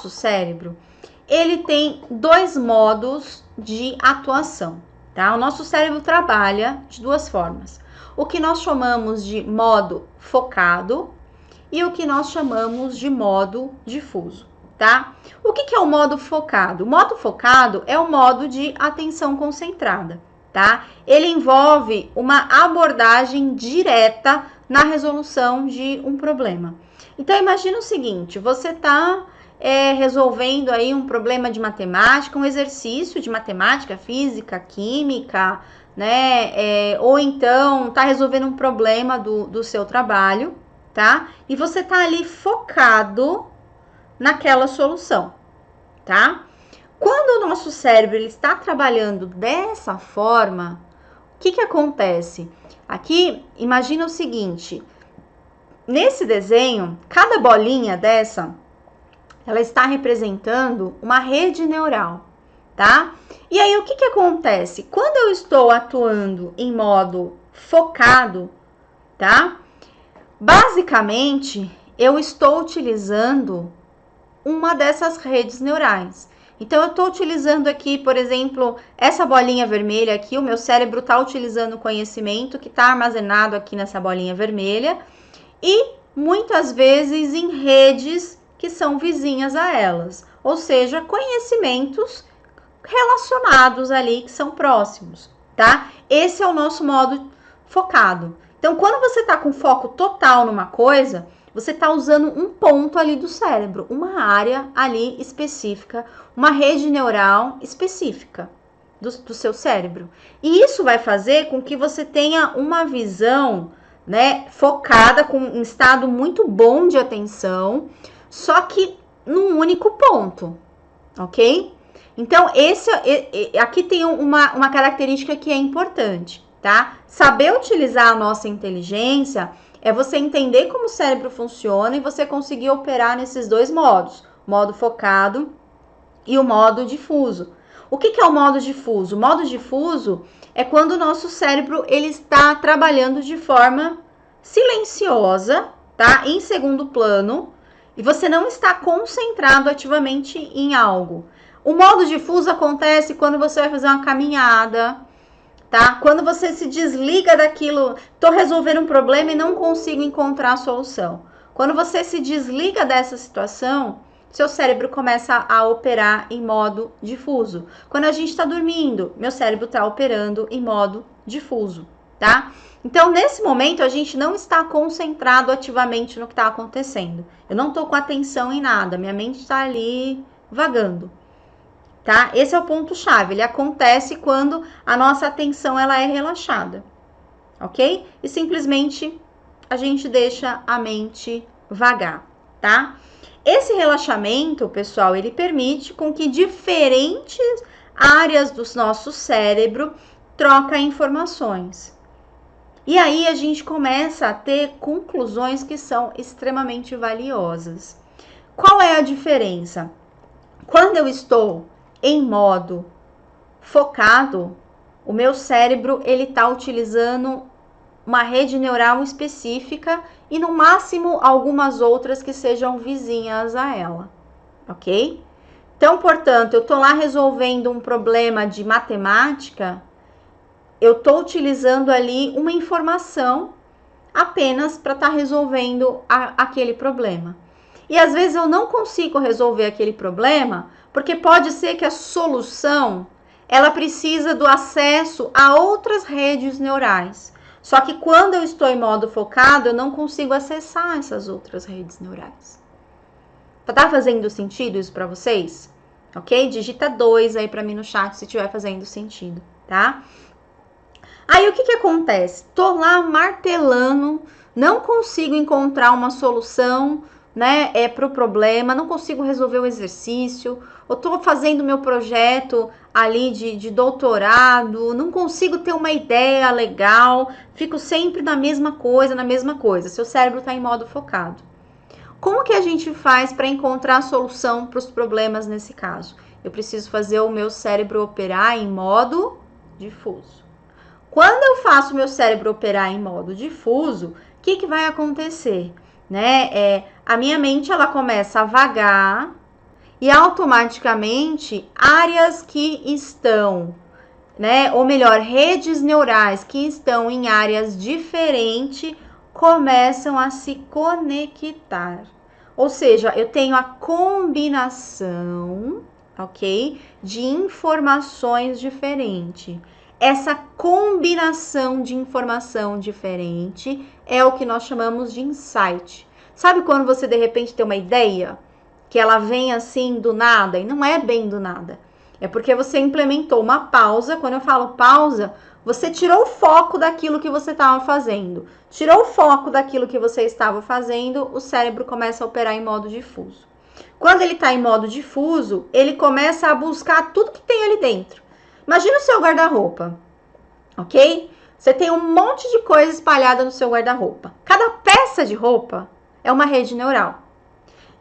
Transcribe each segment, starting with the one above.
nosso cérebro, ele tem dois modos de atuação, tá? O nosso cérebro trabalha de duas formas. O que nós chamamos de modo focado e o que nós chamamos de modo difuso, tá? O que é o modo focado? O modo focado é o modo de atenção concentrada, tá? Ele envolve uma abordagem direta na resolução de um problema. Então, imagina o seguinte, você está resolvendo aí um problema de matemática, um exercício de matemática, física, química, né? Ou então está resolvendo um problema do seu trabalho, tá? E você tá ali focado naquela solução, tá? Quando o nosso cérebro ele está trabalhando dessa forma, o que acontece? Aqui, imagina o seguinte, nesse desenho, cada bolinha dessa, ela está representando uma rede neural, tá? E aí, o que acontece? Quando eu estou atuando em modo focado, tá? Basicamente, eu estou utilizando uma dessas redes neurais. Então, eu estou utilizando aqui, por exemplo, essa bolinha vermelha aqui, o meu cérebro está utilizando o conhecimento que está armazenado aqui nessa bolinha vermelha e muitas vezes em redes que são vizinhas a elas, ou seja, conhecimentos relacionados ali que são próximos, tá? Esse é o nosso modo focado. Então, quando você está com foco total numa coisa, você está usando um ponto ali do cérebro, uma área ali específica, uma rede neural específica do seu cérebro. E isso vai fazer com que você tenha uma visão, né, focada, com um estado muito bom de atenção, só que num único ponto, ok? Então, aqui tem uma característica que é importante, tá? Saber utilizar a nossa inteligência é você entender como o cérebro funciona e você conseguir operar nesses dois modos, o modo focado e o modo difuso. O que é o modo difuso? O modo difuso é quando o nosso cérebro ele está trabalhando de forma silenciosa, tá? Em segundo plano, e você não está concentrado ativamente em algo. O modo difuso acontece quando você vai fazer uma caminhada, tá? Quando você se desliga daquilo, tô resolvendo um problema e não consigo encontrar a solução. Quando você se desliga dessa situação, seu cérebro começa a operar em modo difuso. Quando a gente está dormindo, meu cérebro está operando em modo difuso, tá? Então, nesse momento, a gente não está concentrado ativamente no que está acontecendo. Eu não estou com atenção em nada, minha mente está ali vagando, tá? Esse é o ponto-chave, ele acontece quando a nossa atenção ela é relaxada, ok? E simplesmente a gente deixa a mente vagar, tá? Esse relaxamento, pessoal, ele permite com que diferentes áreas do nosso cérebro troquem informações. E aí a gente começa a ter conclusões que são extremamente valiosas. Qual é a diferença? Quando eu estou em modo focado, o meu cérebro ele está utilizando uma rede neural específica e no máximo algumas outras que sejam vizinhas a ela, ok? Então, portanto, eu estou lá resolvendo um problema de matemática, eu estou utilizando ali uma informação apenas para estar resolvendo aquele problema. E às vezes eu não consigo resolver aquele problema, porque pode ser que a solução, ela precisa do acesso a outras redes neurais. Só que quando eu estou em modo focado, eu não consigo acessar essas outras redes neurais. Tá fazendo sentido isso para vocês? Ok? Digita 2 aí para mim no chat se estiver fazendo sentido, tá? Aí o que acontece? Tô lá martelando, não consigo encontrar uma solução, né, para o problema, não consigo resolver o exercício, eu tô fazendo meu projeto ali de doutorado, não consigo ter uma ideia legal, fico sempre na mesma coisa, seu cérebro está em modo focado. Como que a gente faz para encontrar a solução para os problemas nesse caso? Eu preciso fazer o meu cérebro operar em modo difuso. Quando eu faço meu cérebro operar em modo difuso, o que vai acontecer? Né? A minha mente ela começa a vagar e automaticamente áreas que estão, né, ou melhor, redes neurais que estão em áreas diferentes começam a se conectar. Ou seja, eu tenho a combinação, ok, de informações diferentes. Essa combinação de informação diferente é o que nós chamamos de insight. Sabe quando você de repente tem uma ideia que ela vem assim do nada, e não é bem do nada. É porque você implementou uma pausa. Quando eu falo pausa, você tirou o foco daquilo que você estava fazendo. Tirou o foco daquilo que você estava fazendo, o cérebro começa a operar em modo difuso. Quando ele está em modo difuso, ele começa a buscar tudo que tem ali dentro. Imagina o seu guarda-roupa, ok? Você tem um monte de coisa espalhada no seu guarda-roupa. Cada peça de roupa é uma rede neural.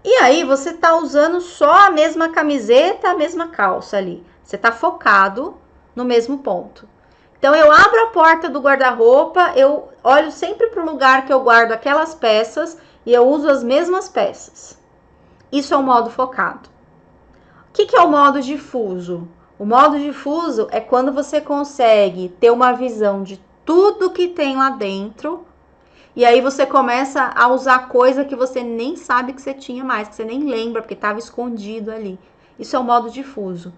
E aí você está usando só a mesma camiseta, a mesma calça ali. Você está focado no mesmo ponto. Então eu abro a porta do guarda-roupa, eu olho sempre para o lugar que eu guardo aquelas peças e eu uso as mesmas peças. Isso é o modo focado. O que é o modo difuso? O modo difuso é quando você consegue ter uma visão de tudo que tem lá dentro. E aí você começa a usar coisa que você nem sabe que você tinha mais, que você nem lembra, porque estava escondido ali. Isso é o modo difuso.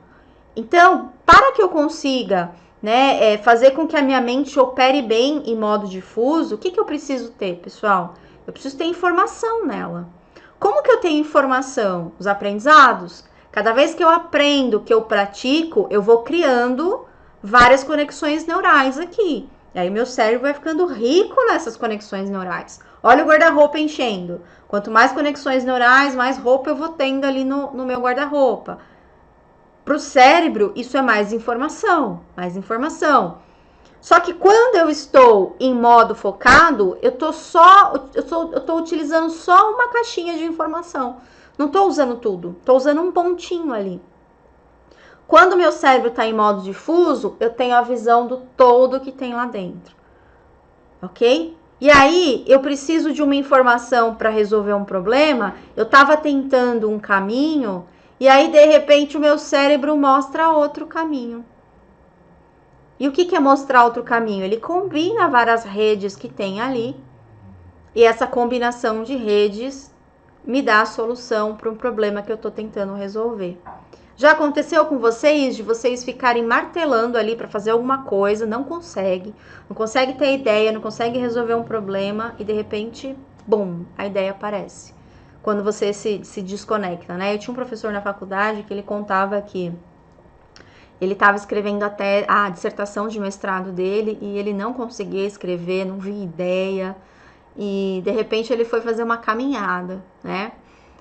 Então, para que eu consiga, né, fazer com que a minha mente opere bem em modo difuso, o que eu preciso ter, pessoal? Eu preciso ter informação nela. Como que eu tenho informação? Os aprendizados. Cada vez que eu aprendo, que eu pratico, eu vou criando várias conexões neurais aqui. E aí meu cérebro vai ficando rico nessas conexões neurais. Olha o guarda-roupa enchendo. Quanto mais conexões neurais, mais roupa eu vou tendo ali no meu guarda-roupa. Para o cérebro, isso é mais informação, mais informação. Só que quando eu estou em modo focado, eu estou utilizando só uma caixinha de informação. Não estou usando tudo, estou usando um pontinho ali. Quando meu cérebro está em modo difuso, eu tenho a visão do todo que tem lá dentro. Ok? E aí, eu preciso de uma informação para resolver um problema. Eu estava tentando um caminho, e aí, de repente, o meu cérebro mostra outro caminho. E o que é mostrar outro caminho? Ele combina várias redes que tem ali, e essa combinação de redes me dá a solução para um problema que eu estou tentando resolver. Já aconteceu com vocês de vocês ficarem martelando ali para fazer alguma coisa, não consegue ter ideia, não consegue resolver um problema e de repente, bum, a ideia aparece. Quando você se desconecta, né? Eu tinha um professor na faculdade que ele contava que ele estava escrevendo até a dissertação de mestrado dele e ele não conseguia escrever, não via ideia. E de repente ele foi fazer uma caminhada, né?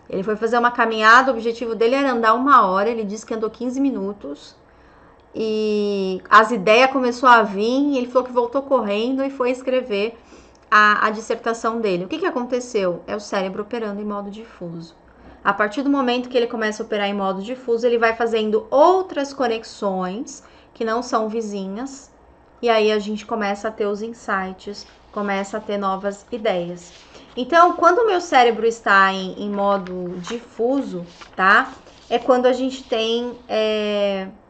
Ele foi fazer uma caminhada, o objetivo dele era andar 1 hora, ele disse que andou 15 minutos. E as ideias começaram a vir, e ele falou que voltou correndo e foi escrever a dissertação dele. O que aconteceu? É o cérebro operando em modo difuso. A partir do momento que ele começa a operar em modo difuso, ele vai fazendo outras conexões que não são vizinhas, e aí a gente começa a ter os insights, começa a ter novas ideias. Então, quando o meu cérebro está em modo difuso, tá? É quando a gente tem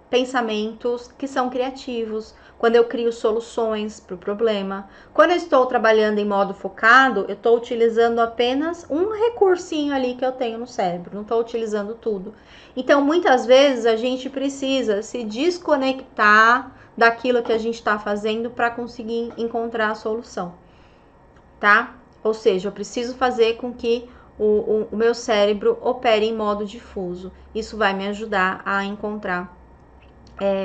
pensamentos que são criativos, quando eu crio soluções para o problema. Quando eu estou trabalhando em modo focado, eu estou utilizando apenas um recursinho ali que eu tenho no cérebro, não estou utilizando tudo. Então, muitas vezes a gente precisa se desconectar daquilo que a gente está fazendo para conseguir encontrar a solução, tá? Ou seja, eu preciso fazer com que o meu cérebro opere em modo difuso. Isso vai me ajudar a encontrar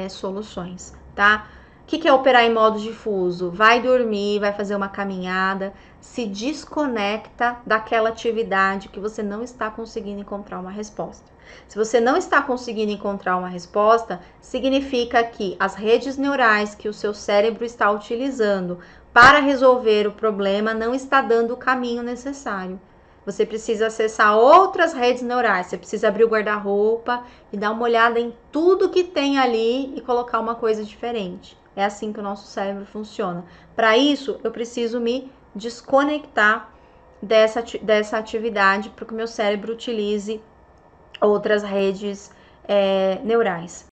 soluções, tá? O que é operar em modo difuso? Vai dormir, vai fazer uma caminhada, se desconecta daquela atividade que você não está conseguindo encontrar uma resposta. Se você não está conseguindo encontrar uma resposta, significa que as redes neurais que o seu cérebro está utilizando para resolver o problema não está dando o caminho necessário. Você precisa acessar outras redes neurais, você precisa abrir o guarda-roupa e dar uma olhada em tudo que tem ali e colocar uma coisa diferente. É assim que o nosso cérebro funciona. Para isso, eu preciso me desconectar dessa atividade para que o meu cérebro utilize outras redes neurais.